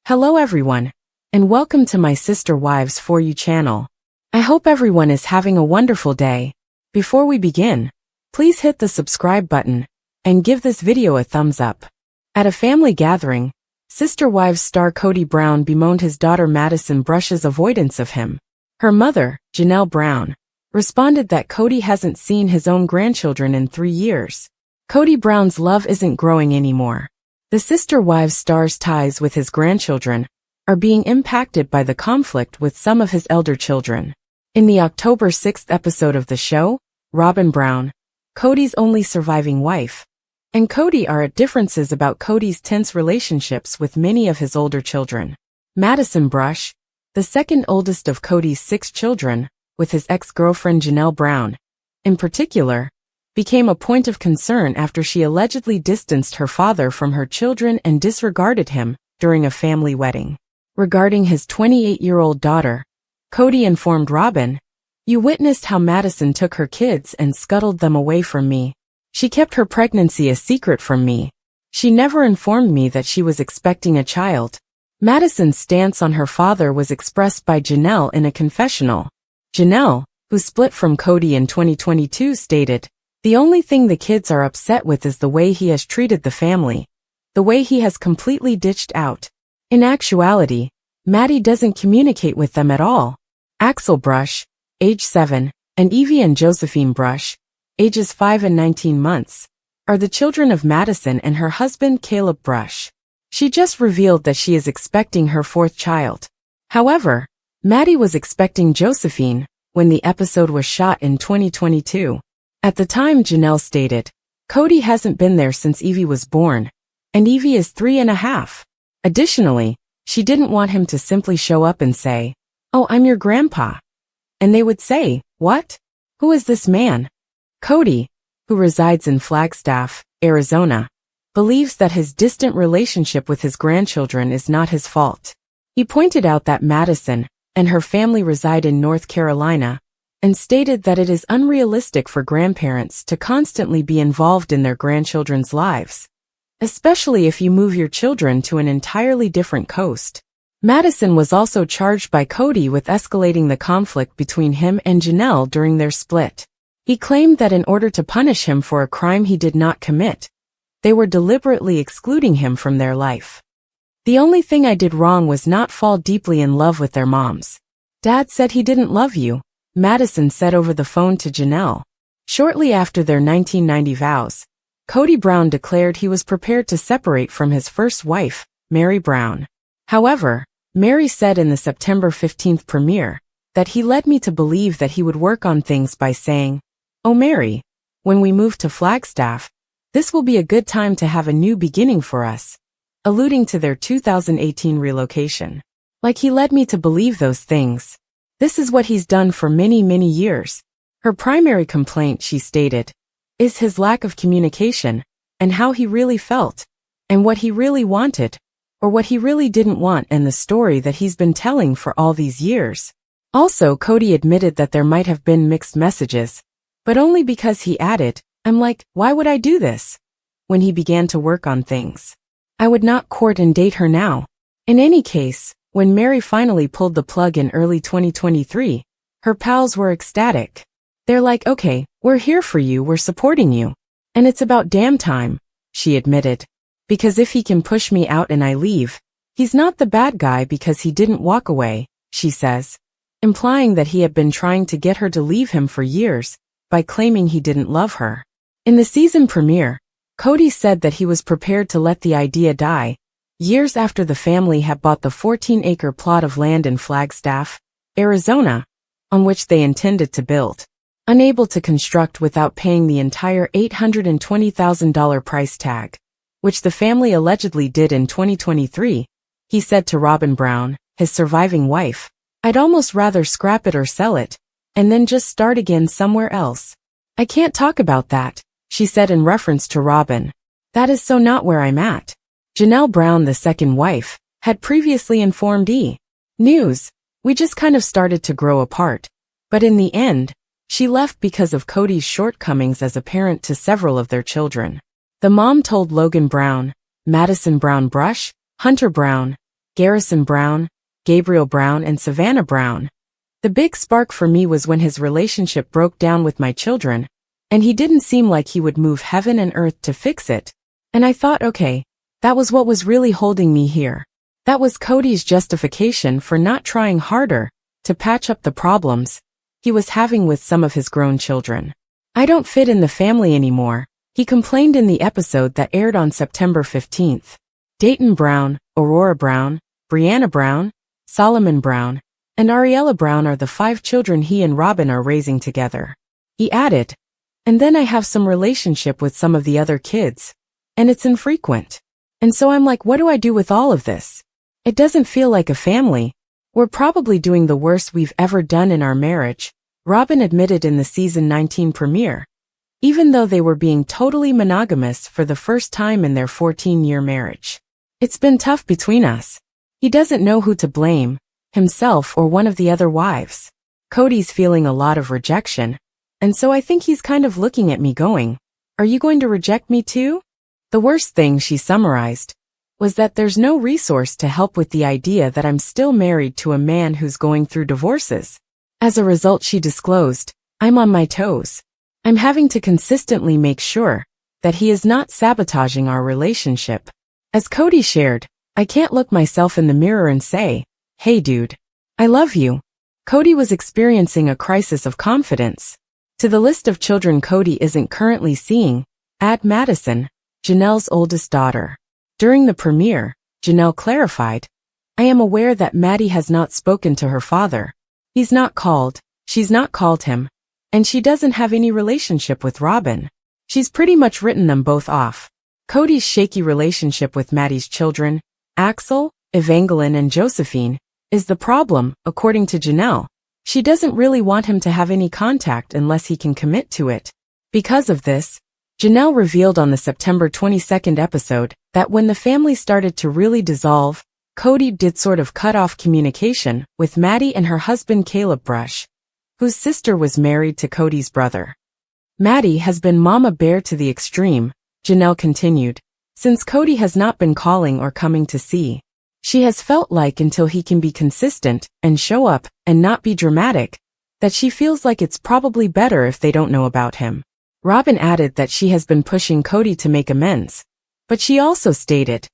Hello everyone, and welcome to my Sister Wives For You channel. I hope everyone is having a wonderful day. Before we begin, please hit the subscribe button and give this video a thumbs up. At a family gathering, Sister Wives star Kody Brown bemoaned his daughter Madison Brush's avoidance of him. Her mother, Janelle Brown, responded that Kody hasn't seen his own grandchildren in 3 years. Kody Brown's love isn't growing anymore. The Sister Wives star's ties with his grandchildren are being impacted by the conflict with some of his elder children. In the October 6th episode of the show, Robyn Brown, Kody's only surviving wife, and Kody are at differences about Kody's tense relationships with many of his older children. Madison Brush, the second oldest of Kody's 6 children, with his ex-girlfriend Janelle Brown, in particular, became a point of concern after she allegedly distanced her father from her children and disregarded him during a family wedding. Regarding his 28-year-old daughter, Kody informed Robyn, "You witnessed how Madison took her kids and scuttled them away from me. She kept her pregnancy a secret from me. She never informed me that she was expecting a child." Madison's stance on her father was expressed by Janelle in a confessional. Janelle, who split from Kody in 2022, stated, "The only thing the kids are upset with is the way he has treated the family, the way he has completely ditched out. In actuality, Maddie doesn't communicate with them at all." Axel Brush, age 7, and Evie and Josephine Brush, ages 5 and 19 months, are the children of Madison and her husband Caleb Brush. She just revealed that she is expecting her 4th child. However, Maddie was expecting Josephine when the episode was shot in 2022. At the time, Janelle stated, "Kody hasn't been there since Evie was born, and Evie is 3.5. Additionally, she didn't want him to simply show up and say, 'Oh, I'm your grandpa.' And they would say, 'What? Who is this man?' Kody, who resides in Flagstaff, Arizona, believes that his distant relationship with his grandchildren is not his fault. He pointed out that Madison and her family reside in North Carolina, and stated that it is unrealistic for grandparents to constantly be involved in their grandchildren's lives, especially if you move your children to an entirely different coast. Madison was also charged by Kody with escalating the conflict between him and Janelle during their split. He claimed that in order to punish him for a crime he did not commit, they were deliberately excluding him from their life. "The only thing I did wrong was not fall deeply in love with their moms. Dad said he didn't love you," Madison said over the phone to Janelle. Shortly after their 1990 vows, Kody Brown declared he was prepared to separate from his first wife, Meri Brown. However, Meri said in the September 15th premiere that he led me to believe that he would work on things by saying, "Oh Meri, when we move to Flagstaff, this will be a good time to have a new beginning for us," alluding to their 2018 relocation. "Like he led me to believe those things. This is what he's done for many, many years." Her primary complaint, she stated, is his lack of communication, and how he really felt, and what he really wanted, or what he really didn't want, and the story that he's been telling for all these years. Also, Kody admitted that there might have been mixed messages, but only because he added, "I'm like, why would I do this?" when he began to work on things. "I would not court and date her now." In any case, when Meri finally pulled the plug in early 2023, her pals were ecstatic. They're like, "Okay, we're here for you, we're supporting you. And it's about damn time," she admitted. "Because if he can push me out and I leave, he's not the bad guy because he didn't walk away," she says, implying that he had been trying to get her to leave him for years by claiming he didn't love her. In the season premiere, Kody said that he was prepared to let the idea die, years after the family had bought the 14-acre plot of land in Flagstaff, Arizona, on which they intended to build. Unable to construct without paying the entire $820,000 price tag, which the family allegedly did in 2023, he said to Robyn Brown, his surviving wife, "I'd almost rather scrap it or sell it, and then just start again somewhere else. I can't talk about that," she said in reference to Robyn. "That is so not where I'm at." Janelle Brown, the second wife, had previously informed E! News, "We just kind of started to grow apart. But in the end, she left because of Kody's shortcomings as a parent to several of their children." The mom told Logan Brown, Madison Brown Brush, Hunter Brown, Garrison Brown, Gabriel Brown and Savannah Brown. The big spark for me was when his relationship broke down with my children, and he didn't seem like he would move heaven and earth to fix it. And I thought, okay, that was what was really holding me here. That was Cody's justification for not trying harder to patch up the problems he was having with some of his grown children. I don't fit in the family anymore, he complained in the episode that aired on September 15th. Dayton Brown, Aurora Brown, Brianna Brown, Solomon Brown, and Ariella Brown are the 5 children he and Robin are raising together. He added, and then I have some relationship with some of the other kids, and it's infrequent. And so I'm like, what do I do with all of this? It doesn't feel like a family. We're probably doing the worst we've ever done in our marriage, Robin admitted in the season 19 premiere, even though they were being totally monogamous for the first time in their 14-year marriage. It's been tough between us. He doesn't know who to blame, himself or one of the other wives. Cody's feeling a lot of rejection, and so I think he's kind of looking at me going, are you going to reject me too? The worst thing, she summarized, was that there's no resource to help with the idea that I'm still married to a man who's going through divorces. As a result, she disclosed, I'm on my toes. I'm having to consistently make sure that he is not sabotaging our relationship. As Cody shared, I can't look myself in the mirror and say, hey dude, I love you. Cody was experiencing a crisis of confidence. To the list of children Cody isn't currently seeing, add Madison, Janelle's oldest daughter. During the premiere, Janelle clarified, I am aware that Maddie has not spoken to her father. He's not called, she's not called him, and she doesn't have any relationship with Robin. She's pretty much written them both off. Cody's shaky relationship with Maddie's children, Axel, Evangeline and Josephine, is the problem, according to Janelle. She doesn't really want him to have any contact unless he can commit to it. Because of this, Janelle revealed on the September 22nd episode that when the family started to really dissolve, Cody did sort of cut off communication with Maddie and her husband Caleb Brush, whose sister was married to Cody's brother. Maddie has been mama bear to the extreme, Janelle continued, since Cody has not been calling or coming to see. She has felt like until he can be consistent and show up and not be dramatic, that she feels like it's probably better if they don't know about him. Robin added that she has been pushing Cody to make amends, but she also stated,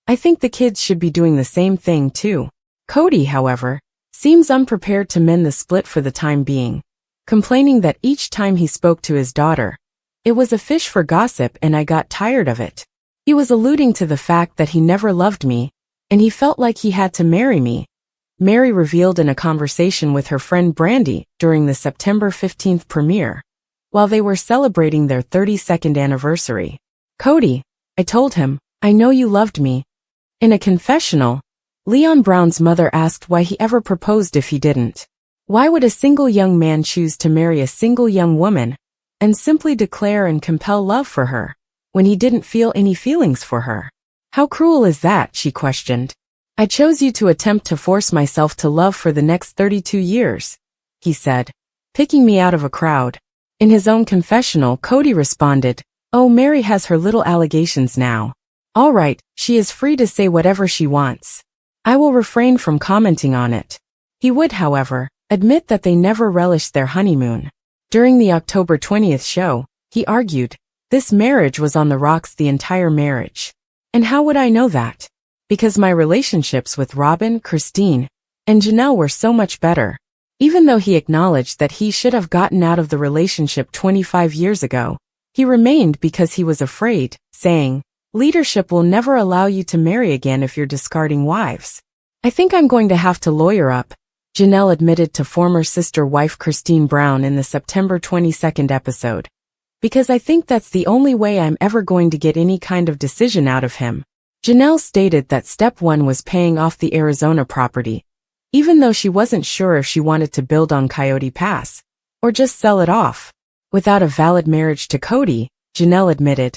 I think the kids should be doing the same thing too. Cody, however, seems unprepared to mend the split for the time being, complaining that each time he spoke to his daughter, it was a fish for gossip and I got tired of it. He was alluding to the fact that he never loved me, and he felt like he had to marry me, Mary revealed in a conversation with her friend Brandy during the September 15th premiere, while they were celebrating their 32nd anniversary. Cody, I told him, I know you loved me. In a confessional, Leon Brown's mother asked why he ever proposed if he didn't. Why would a single young man choose to marry a single young woman and simply declare and compel love for her when he didn't feel any feelings for her? How cruel is that, she questioned. I chose you to attempt to force myself to love for the next 32 years, he said, picking me out of a crowd. In his own confessional, Cody responded, oh, Mary has her little allegations now. All right, she is free to say whatever she wants. I will refrain from commenting on it. He would, however, admit that they never relished their honeymoon. During the October 20th show, he argued, this marriage was on the rocks the entire marriage. And how would I know that? Because my relationships with Robin, Christine, and Janelle were so much better. Even though he acknowledged that he should have gotten out of the relationship 25 years ago, he remained because he was afraid, saying, leadership will never allow you to marry again if you're discarding wives. I think I'm going to have to lawyer up, Janelle admitted to former sister-wife Christine Brown in the September 22nd episode. Because I think that's the only way I'm ever going to get any kind of decision out of him. Janelle stated that step one was paying off the Arizona property, even though she wasn't sure if she wanted to build on Coyote Pass, or just sell it off. Without a valid marriage to Cody, Janelle admitted,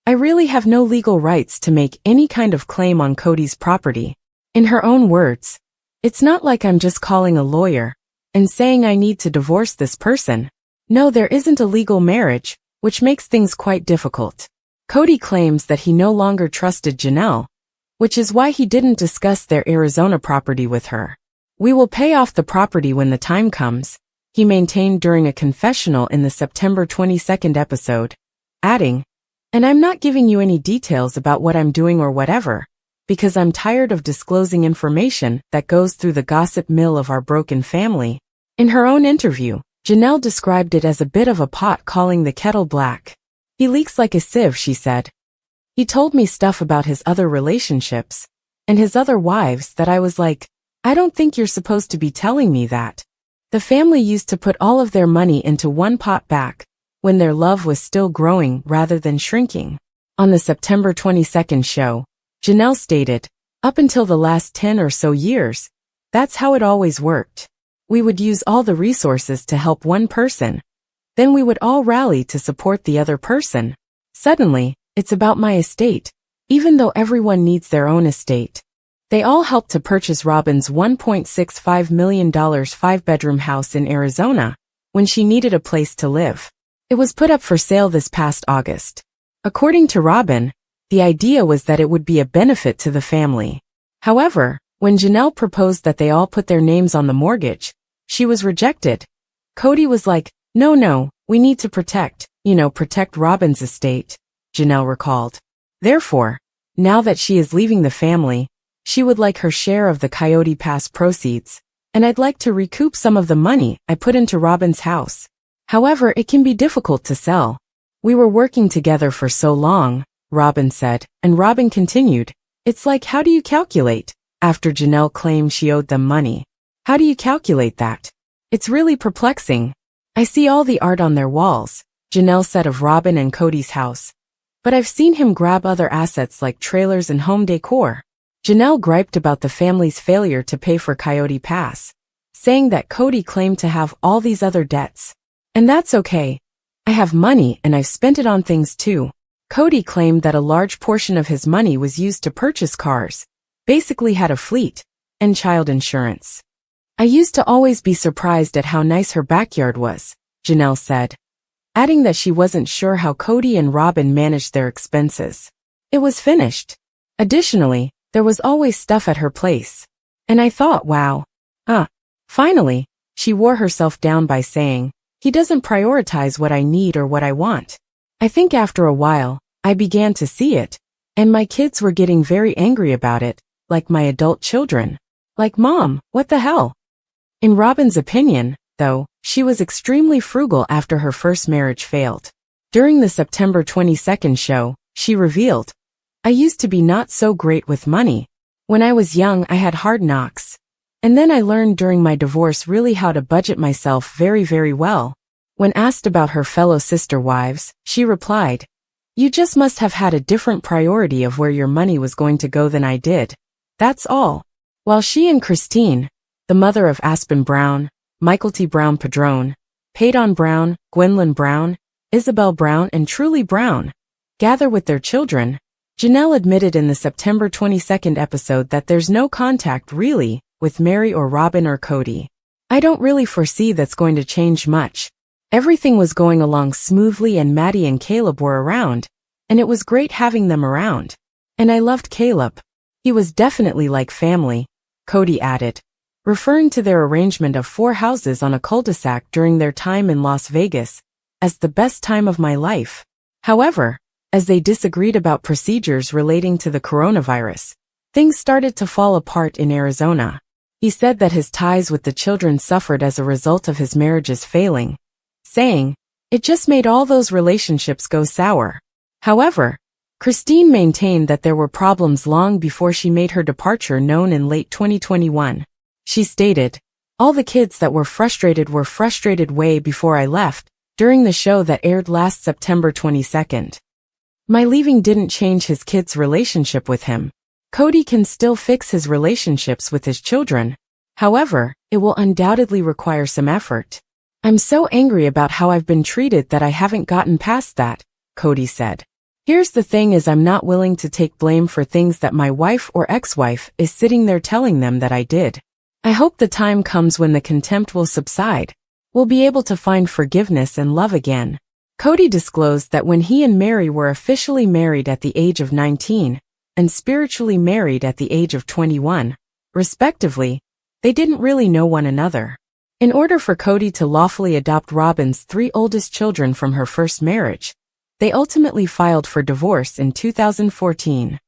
I really have no legal rights to make any kind of claim on Cody's property. In her own words, it's not like I'm just calling a lawyer and saying I need to divorce this person. No, there isn't a legal marriage, which makes things quite difficult. Cody claims that he no longer trusted Janelle, which is why he didn't discuss their Arizona property with her. "We will pay off the property when the time comes," he maintained during a confessional in the September 22nd episode, adding, "And I'm not giving you any details about what I'm doing or whatever, because I'm tired of disclosing information that goes through the gossip mill of our broken family." In her own interview, Janelle described it as a bit of a pot calling the kettle black. "He leaks like a sieve," she said. "He told me stuff about his other relationships and his other wives that I was like, I don't think you're supposed to be telling me that." The family used to put all of their money into one pot back when their love was still growing rather than shrinking. On the September 22nd show, Janelle stated, "Up until the last 10 or so years, that's how it always worked. We would use all the resources to help one person. Then we would all rally to support the other person. Suddenly, it's about my estate, even though everyone needs their own estate." They all helped to purchase Robyn's $1.65 million 5-bedroom house in Arizona when she needed a place to live. It was put up for sale this past August. According to Robyn, the idea was that it would be a benefit to the family. However, when Janelle proposed that they all put their names on the mortgage, she was rejected. Kody was like, No, we need to protect Robyn's estate," Janelle recalled. Therefore, now that she is leaving the family, she would like her share of the Coyote Pass proceeds, "And I'd like to recoup some of the money I put into Robyn's house. However, it can be difficult to sell. We were working together for so long," Robyn said, and Robyn continued, "It's like, how do you calculate?" After Janelle claimed she owed them money. "How do you calculate that? It's really perplexing. I see all the art on their walls," Janelle said of Robyn and Kody's house. "But I've seen him grab other assets like trailers and home decor." Janelle griped about the family's failure to pay for Coyote Pass, saying that Kody claimed to have all these other debts. "And that's okay. I have money and I've spent it on things too." Kody claimed that a large portion of his money was used to purchase cars, basically had a fleet, and child insurance. "I used to always be surprised at how nice her backyard was," Janelle said, adding that she wasn't sure how Kody and Robyn managed their expenses. "It was finished. Additionally, there was always stuff at her place. And I thought, wow. Finally, she wore herself down by saying, "He doesn't prioritize what I need or what I want." "I think after a while, I began to see it, and my kids were getting very angry about it, like my adult children. Like, Mom, what the hell?" In Robyn's opinion, though, she was extremely frugal after her first marriage failed. During the September 22nd show, she revealed, "I used to be not so great with money. When I was young, I had hard knocks. And then I learned during my divorce really how to budget myself very, very well." When asked about her fellow sister wives, she replied, "You just must have had a different priority of where your money was going to go than I did. That's all." While she and Christine, the mother of Aspen Brown, Michael T. Brown Padron, Paydon Brown, Gwendolyn Brown, Isabel Brown and Truly Brown, gather with their children, Janelle admitted in the September 22nd episode that there's no contact really with Meri or Robyn or Kody. "I don't really foresee that's going to change much. Everything was going along smoothly and Maddie and Caleb were around, and it was great having them around. And I loved Caleb. He was definitely like family," Kody added, referring to their arrangement of 4 houses on a cul-de-sac during their time in Las Vegas as the best time of my life. However, as they disagreed about procedures relating to the coronavirus, things started to fall apart in Arizona. He said that his ties with the children suffered as a result of his marriages failing, saying, "It just made all those relationships go sour." However, Christine maintained that there were problems long before she made her departure known in late 2021. She stated, "All the kids that were frustrated way before I left," during the show that aired last September 22nd. "My leaving didn't change his kids' relationship with him. Kody can still fix his relationships with his children. However, it will undoubtedly require some effort. I'm so angry about how I've been treated that I haven't gotten past that," Kody said. "Here's the thing is I'm not willing to take blame for things that my wife or ex-wife is sitting there telling them that I did. I hope the time comes when the contempt will subside. We'll be able to find forgiveness and love again." Kody disclosed that when he and Meri were officially married at the age of 19, and spiritually married at the age of 21, respectively, they didn't really know one another. In order for Cody to lawfully adopt Robin's 3 oldest children from her first marriage, they ultimately filed for divorce in 2014.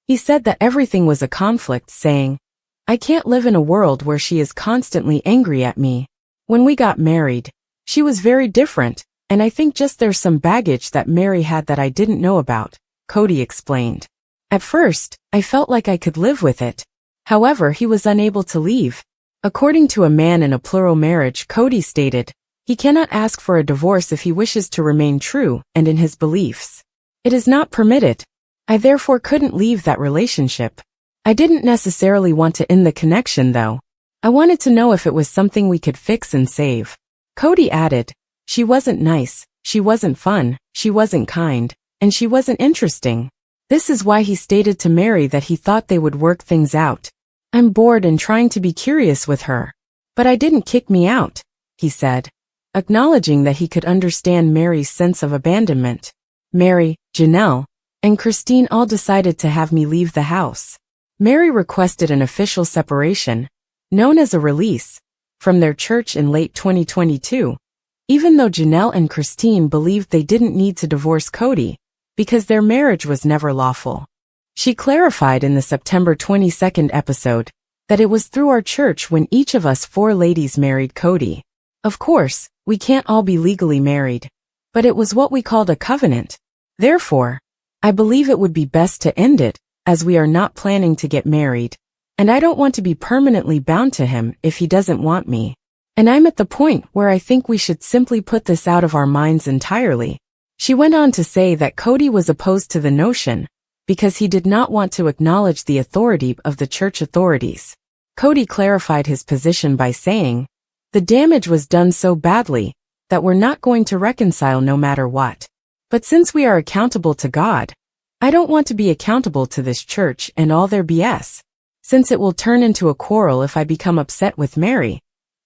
He said that everything was a conflict, saying, "I can't live in a world where she is constantly angry at me. When we got married, she was very different, and I think just there's some baggage that Mary had that I didn't know about," Cody explained. "At first, I felt like I could live with it. However, he was unable to leave." According to A Man in a Plural Marriage, Cody stated, he cannot ask for a divorce if he wishes to remain true and in his beliefs. "It is not permitted. I therefore couldn't leave that relationship. I didn't necessarily want to end the connection though. I wanted to know if it was something we could fix and save." Cody added, "She wasn't nice, she wasn't fun, she wasn't kind, and she wasn't interesting." This is why he stated to Mary that he thought they would work things out. "I'm bored and trying to be curious with her. But I didn't kick me out," he said, acknowledging that he could understand Mary's sense of abandonment. "Mary, Janelle, and Christine all decided to have me leave the house. Mary requested an official separation, known as a release, from their church in late 2022, even though Janelle and Christine believed they didn't need to divorce Cody because their marriage was never lawful. She clarified in the September 22nd episode that it was through our church when each of us 4 ladies married Cody. Of course, we can't all be legally married, but it was what we called a covenant. Therefore, I believe it would be best to end it, as we are not planning to get married, and I don't want to be permanently bound to him if he doesn't want me. And I'm at the point where I think we should simply put this out of our minds entirely." She went on to say that Cody was opposed to the notion because he did not want to acknowledge the authority of the church authorities. Cody clarified his position by saying, "The damage was done so badly that we're not going to reconcile no matter what. But since we are accountable to God, I don't want to be accountable to this church and all their BS. Since it will turn into a quarrel if I become upset with Mary,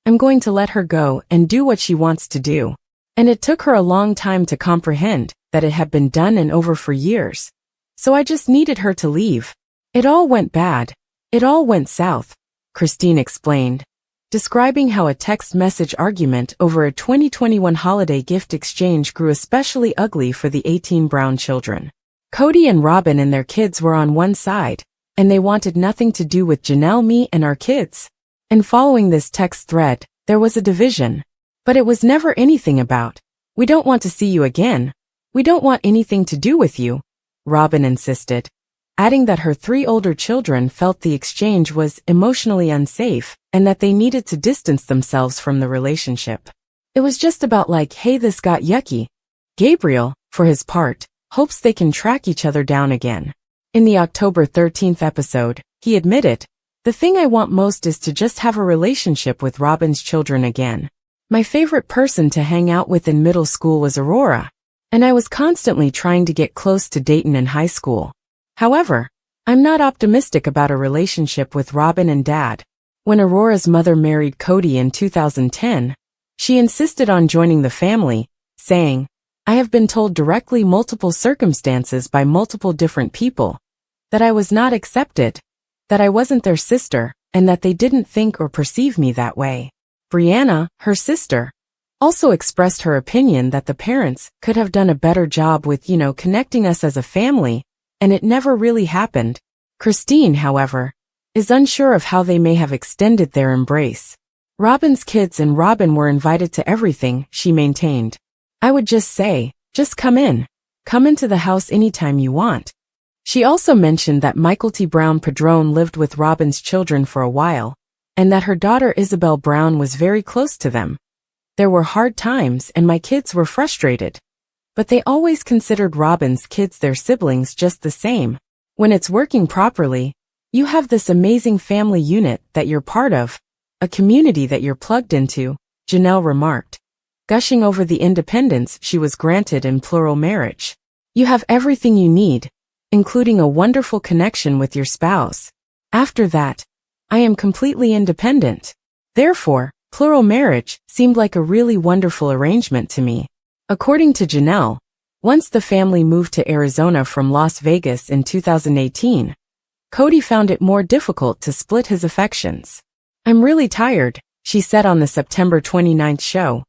I'm going to let her go and do what she wants to do." And it took her a long time to comprehend that it had been done and over for years. "So I just needed her to leave. It all went bad. It all went south," Christine explained, describing how a text message argument over a 2021 holiday gift exchange grew especially ugly for the 18 Brown children. Cody and Robin and their kids were on one side, and they wanted nothing to do with Janelle, me, and our kids. And following this text thread, there was a division. But it was never anything about, "We don't want to see you again. We don't want anything to do with you," Robin insisted, adding that her 3 older children felt the exchange was emotionally unsafe and that they needed to distance themselves from the relationship. It was just about like, "Hey, this got yucky." Gabriel, for his part, hopes they can track each other down again. In the October 13th episode, he admitted, "The thing I want most is to just have a relationship with Robin's children again. My favorite person to hang out with in middle school was Aurora, and I was constantly trying to get close to Dayton in high school. However, I'm not optimistic about a relationship with Robin and Dad." When Aurora's mother married Cody in 2010, she insisted on joining the family, saying, "I have been told directly multiple circumstances by multiple different people that I was not accepted, that I wasn't their sister, and that they didn't think or perceive me that way." Brianna, her sister, also expressed her opinion that the parents could have done a better job with, connecting us as a family, and it never really happened. Christine, however, is unsure of how they may have extended their embrace. Robin's kids and Robin were invited to everything, she maintained. "I would just say, just come in. Come into the house anytime you want." She also mentioned that Michael T. Brown Padron lived with Robin's children for a while, and that her daughter Isabel Brown was very close to them. "There were hard times and my kids were frustrated. But they always considered Robin's kids their siblings just the same. When it's working properly, you have this amazing family unit that you're part of, a community that you're plugged into," Janelle remarked, gushing over the independence she was granted in plural marriage. "You have everything you need, including a wonderful connection with your spouse. After that, I am completely independent. Therefore, plural marriage seemed like a really wonderful arrangement to me." According to Janelle, Once the family moved to Arizona from Las Vegas in 2018, Cody found it more difficult to split his affections. "I'm really tired," she said on the September 29th show,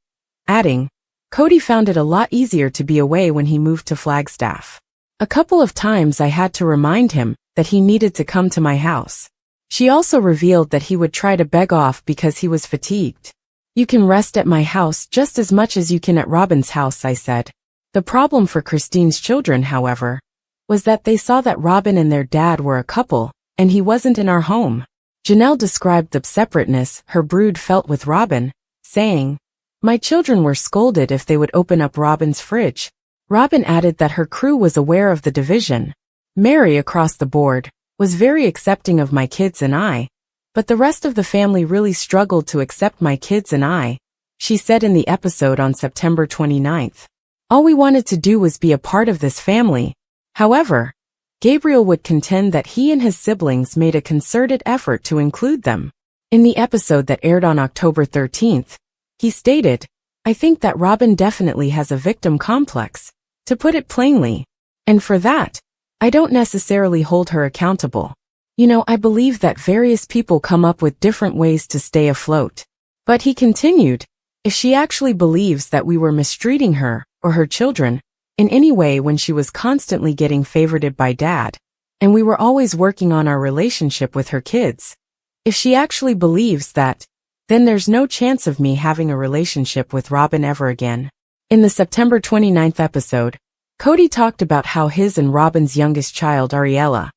adding, Cody found it a lot easier to be away when he moved to Flagstaff. "A couple of times I had to remind him that he needed to come to my house." She also revealed that he would try to beg off because he was fatigued. "You can rest at my house just as much as you can at Robin's house," I said. The problem for Christine's children, however, was that they saw that Robin and their dad were a couple, and he wasn't in our home. Janelle described the separateness her brood felt with Robin, saying, "My children were scolded if they would open up Robin's fridge." Robin added that her crew was aware of the division. "Mary, across the board, was very accepting of my kids and I, but the rest of the family really struggled to accept my kids and I," she said in the episode on September 29th. "All we wanted to do was be a part of this family." However, Gabriel would contend that he and his siblings made a concerted effort to include them. In the episode that aired on October 13th, he stated, "I think that Robin definitely has a victim complex, to put it plainly. And for that, I don't necessarily hold her accountable. You know, I believe that various people come up with different ways to stay afloat." But he continued, "If she actually believes that we were mistreating her, or her children, in any way when she was constantly getting favorited by Dad, and we were always working on our relationship with her kids, if she actually believes that, then there's no chance of me having a relationship with Robin ever again." In the September 29th episode, Cody talked about how his and Robin's youngest child, Ariella,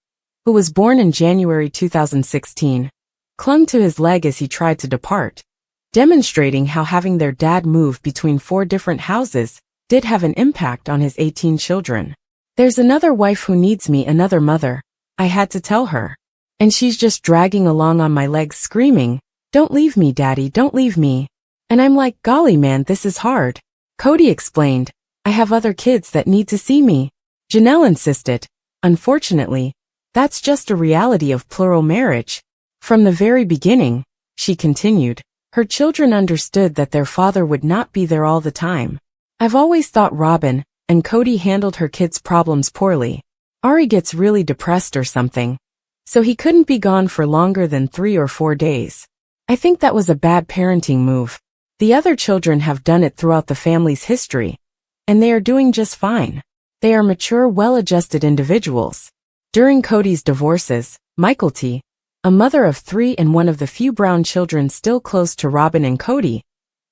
who was born in January 2016, clung to his leg as he tried to depart, demonstrating how having their dad move between 4 different houses did have an impact on his 18 children. "There's another wife who needs me, another mother," I had to tell her. "And she's just dragging along on my legs screaming, 'Don't leave me, Daddy, don't leave me.' And I'm like, golly man, this is hard." Cody explained, "I have other kids that need to see me." Janelle insisted, "Unfortunately, that's just a reality of plural marriage. From the very beginning," she continued, "her children understood that their father would not be there all the time. I've always thought Robin and Cody handled her kids' problems poorly. Ari gets really depressed or something, so he couldn't be gone for longer than 3 or 4 days. I think that was a bad parenting move. The other children have done it throughout the family's history, and they are doing just fine. They are mature, well-adjusted individuals." During Cody's divorces, Mykelti, a mother of 3 and one of the few Brown children still close to Robin and Cody,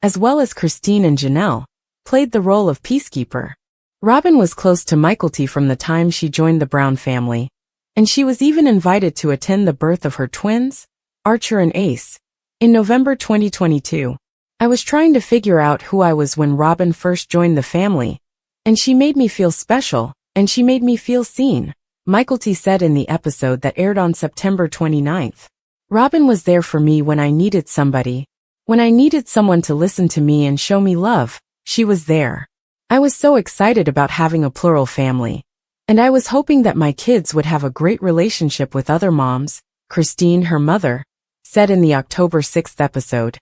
as well as Christine and Janelle, played the role of peacekeeper. Robin was close to Mykelti from the time she joined the Brown family, and she was even invited to attend the birth of her twins, Archer and Ace, in November 2022. "I was trying to figure out who I was when Robin first joined the family, and she made me feel special, and she made me feel seen," Mykelti said in the episode that aired on September 29th. "Robin was there for me when I needed somebody. When I needed someone to listen to me and show me love, she was there. I was so excited about having a plural family. And I was hoping that my kids would have a great relationship with other moms," Christine, her mother, said in the October 6th episode.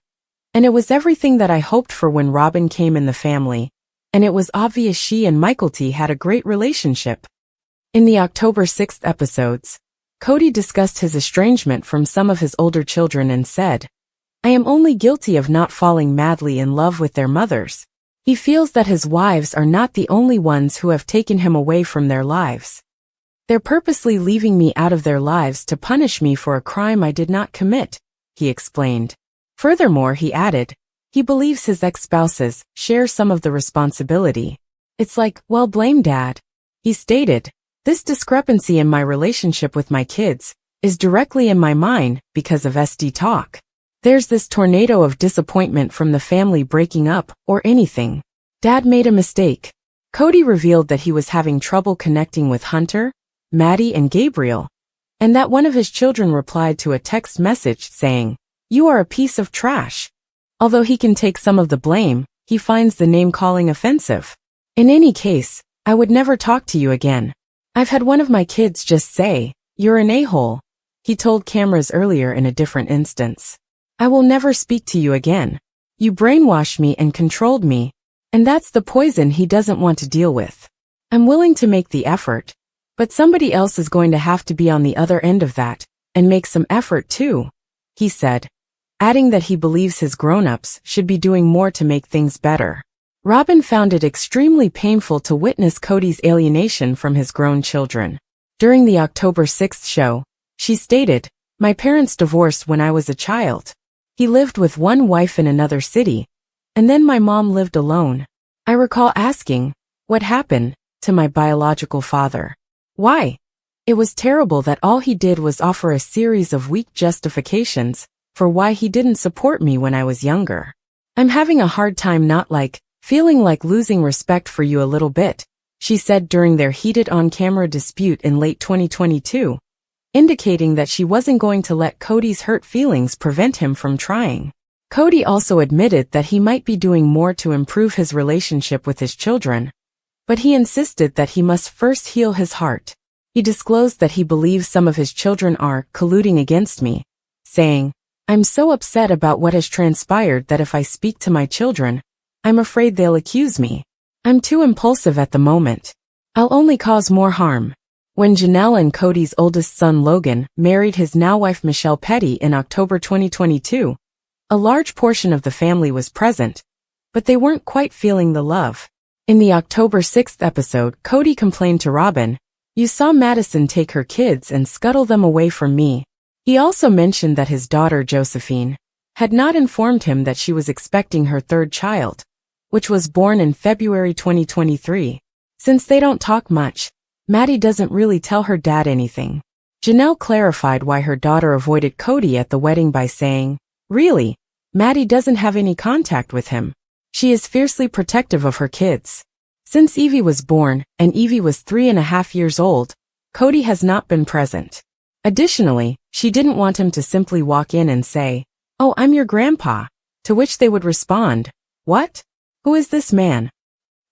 "And it was everything that I hoped for when Robin came in the family, and it was obvious she and Mykelti had a great relationship." In the October 6th episodes, Cody discussed his estrangement from some of his older children and said, "I am only guilty of not falling madly in love with their mothers." He feels that his wives are not the only ones who have taken him away from their lives. "They're purposely leaving me out of their lives to punish me for a crime I did not commit," he explained. Furthermore, he added, he believes his ex-spouses share some of the responsibility. "It's like, well, blame Dad." He stated, "This discrepancy in my relationship with my kids is directly in my mind because of SD talk. There's this tornado of disappointment from the family breaking up or anything. Dad made a mistake." Cody revealed that he was having trouble connecting with Hunter, Maddie, and Gabriel, and that one of his children replied to a text message saying, "You are a piece of trash." Although he can take some of the blame, he finds the name-calling offensive. "In any case, I would never talk to you again. I've had one of my kids just say, 'You're an a-hole,'" he told cameras earlier in a different instance. "I will never speak to you again. You brainwashed me and controlled me, and that's the poison he doesn't want to deal with." I'm willing to make the effort, but somebody else is going to have to be on the other end of that and make some effort too, he said, adding that he believes his grown-ups should be doing more to make things better. Robin found it extremely painful to witness Cody's alienation from his grown children. During the October 6th show, she stated, "My parents divorced when I was a child. He lived with one wife in another city, and then my mom lived alone. I recall asking, 'What happened?' to my biological father. Why? It was terrible that all he did was offer a series of weak justifications for why he didn't support me when I was younger. I'm having a hard time feeling like losing respect for you a little bit," she said during their heated on-camera dispute in late 2022, indicating that she wasn't going to let Cody's hurt feelings prevent him from trying. Cody also admitted that he might be doing more to improve his relationship with his children, but he insisted that he must first heal his heart. He disclosed that he believes some of his children are colluding against me, saying, "I'm so upset about what has transpired that if I speak to my children, I'm afraid they'll accuse me. I'm too impulsive at the moment. I'll only cause more harm." When Janelle and Cody's oldest son Logan married his now-wife Michelle Petty in October 2022, a large portion of the family was present, but they weren't quite feeling the love. In the October 6th episode, Cody complained to Robin, "You saw Madison take her kids and scuttle them away from me." He also mentioned that his daughter Josephine had not informed him that she was expecting her third child, which was born in February 2023. Since they don't talk much, Maddie doesn't really tell her dad anything. Janelle clarified why her daughter avoided Cody at the wedding by saying, "Really, Maddie doesn't have any contact with him. She is fiercely protective of her kids. Since Evie was born, and Evie was 3.5 years old, Cody has not been present." Additionally, she didn't want him to simply walk in and say, "Oh, I'm your grandpa," to which they would respond, "What? Who is this man?"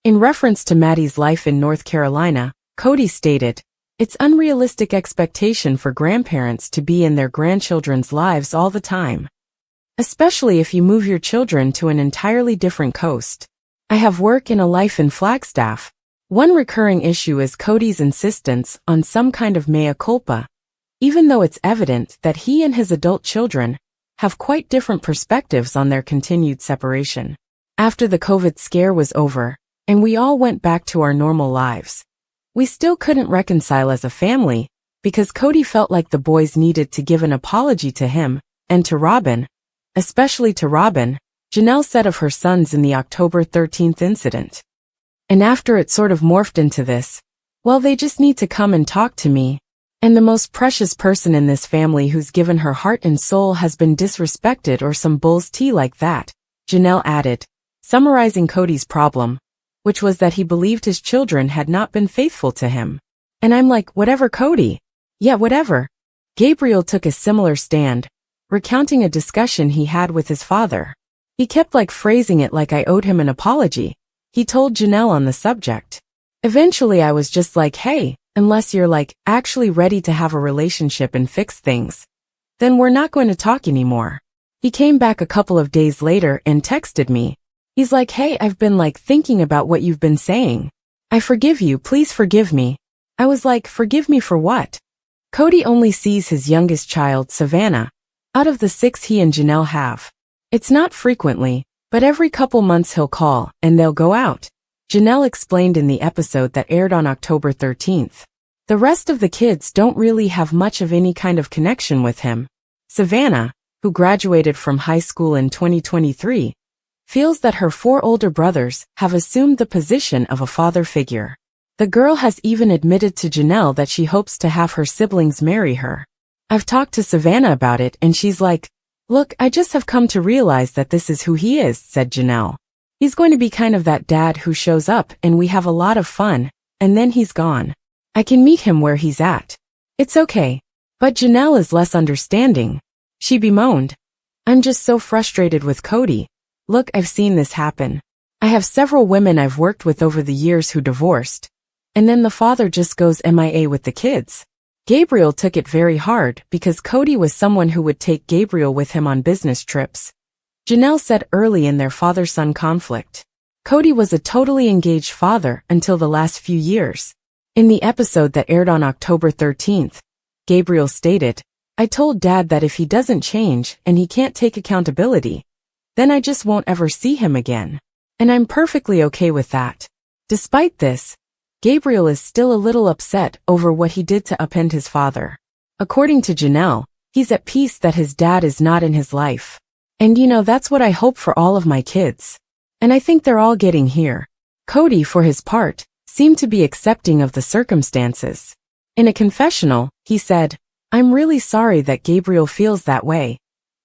In reference to Maddie's life in North Carolina, Cody stated, "It's unrealistic expectation for grandparents to be in their grandchildren's lives all the time, especially if you move your children to an entirely different coast. I have work and a life in Flagstaff." One recurring issue is Cody's insistence on some kind of mea culpa, even though it's evident that he and his adult children have quite different perspectives on their continued separation. After the COVID scare was over, and we all went back to our normal lives, we still couldn't reconcile as a family because Cody felt like the boys needed to give an apology to him and to Robin, especially to Robin, Janelle said of her sons in the October 13th incident. "And after it sort of morphed into this, well, they just need to come and talk to me. And the most precious person in this family who's given her heart and soul has been disrespected or some bull's tea like that," Janelle added, summarizing Cody's problem, which was that he believed his children had not been faithful to him. "And I'm like, whatever, Cody. Yeah, whatever." Gabriel took a similar stand, recounting a discussion he had with his father. He kept phrasing it like I owed him an apology, he told Janelle on the subject. "Eventually I was just like, hey, unless you're actually ready to have a relationship and fix things, then we're not going to talk anymore." He came back a couple of days later and texted me. He's like, "Hey, I've been thinking about what you've been saying. I forgive you, please forgive me." I was like, "Forgive me for what?" Cody only sees his youngest child, Savannah, out of the 6 he and Janelle have. It's not frequently, but every couple months he'll call, and they'll go out, Janelle explained in the episode that aired on October 13th. The rest of the kids don't really have much of any kind of connection with him. Savannah, who graduated from high school in 2023, feels that her 4 older brothers have assumed the position of a father figure. The girl has even admitted to Janelle that she hopes to have her siblings marry her. "I've talked to Savannah about it and she's like, look, I just have come to realize that this is who he is," said Janelle. "He's going to be kind of that dad who shows up and we have a lot of fun, and then he's gone. I can meet him where he's at. It's okay." But Janelle is less understanding. She bemoaned, "I'm just so frustrated with Cody. Look, I've seen this happen. I have several women I've worked with over the years who divorced, and then the father just goes MIA with the kids." Gabriel took it very hard because Cody was someone who would take Gabriel with him on business trips, Janelle said early in their father-son conflict. Cody was a totally engaged father until the last few years. In the episode that aired on October 13th, Gabriel stated, "I told Dad that if he doesn't change and he can't take accountability, then I just won't ever see him again. And I'm perfectly okay with that." Despite this, Gabriel is still a little upset over what he did to upend his father. According to Janelle, he's at peace that his dad is not in his life. And that's what I hope for all of my kids. And I think they're all getting here. Cody, for his part, seemed to be accepting of the circumstances. In a confessional, he said, "I'm really sorry that Gabriel feels that way.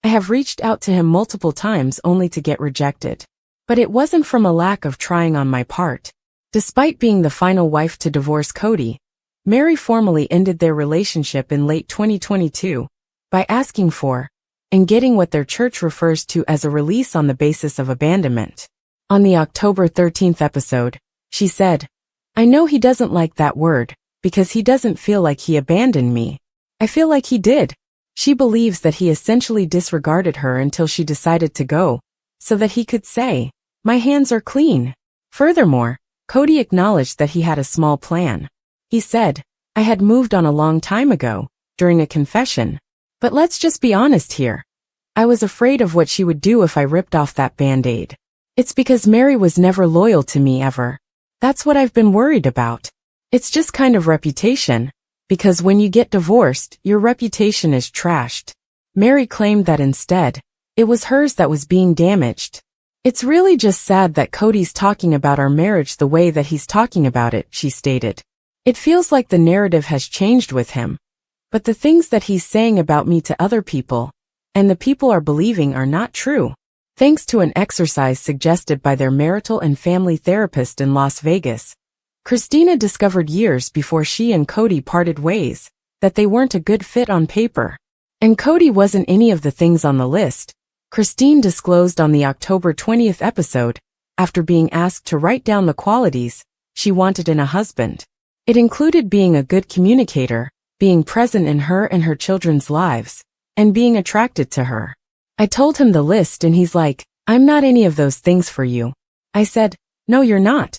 I have reached out to him multiple times only to get rejected. But it wasn't from a lack of trying on my part." Despite being the final wife to divorce Cody, Mary formally ended their relationship in late 2022 by asking for and getting what their church refers to as a release on the basis of abandonment. On the October 13th episode, she said, "I know he doesn't like that word, because he doesn't feel like he abandoned me. I feel like he did." She believes that he essentially disregarded her until she decided to go, so that he could say, "My hands are clean." Furthermore, Cody acknowledged that he had a small plan. He said, "I had moved on a long time ago," during a confession. "But let's just be honest here. I was afraid of what she would do if I ripped off that Band-Aid. It's because Mary was never loyal to me ever. That's what I've been worried about. It's just kind of reputation, because when you get divorced, your reputation is trashed." Mary claimed that instead, it was hers that was being damaged. "It's really just sad that Cody's talking about our marriage the way that he's talking about it," she stated. "It feels like the narrative has changed with him. But the things that he's saying about me to other people, and the people are believing, are not true." Thanks to an exercise suggested by their marital and family therapist in Las Vegas, Christina discovered years before she and Cody parted ways that they weren't a good fit on paper. And Cody wasn't any of the things on the list, Christine disclosed on the October 20th episode, after being asked to write down the qualities she wanted in a husband. It included being a good communicator, being present in her and her children's lives, and being attracted to her. I told him the list and he's like, "I'm not any of those things for you." I said, "No, you're not."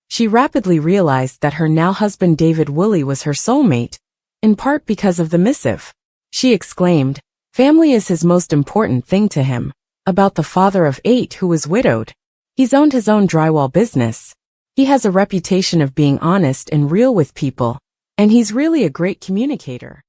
She rapidly realized that her now husband David Woolley was her soulmate, in part because of the missive. She exclaimed, "Family is his most important thing to him," about the father of 8 who was widowed. He's owned his own drywall business. He has a reputation of being honest and real with people, and he's really a great communicator.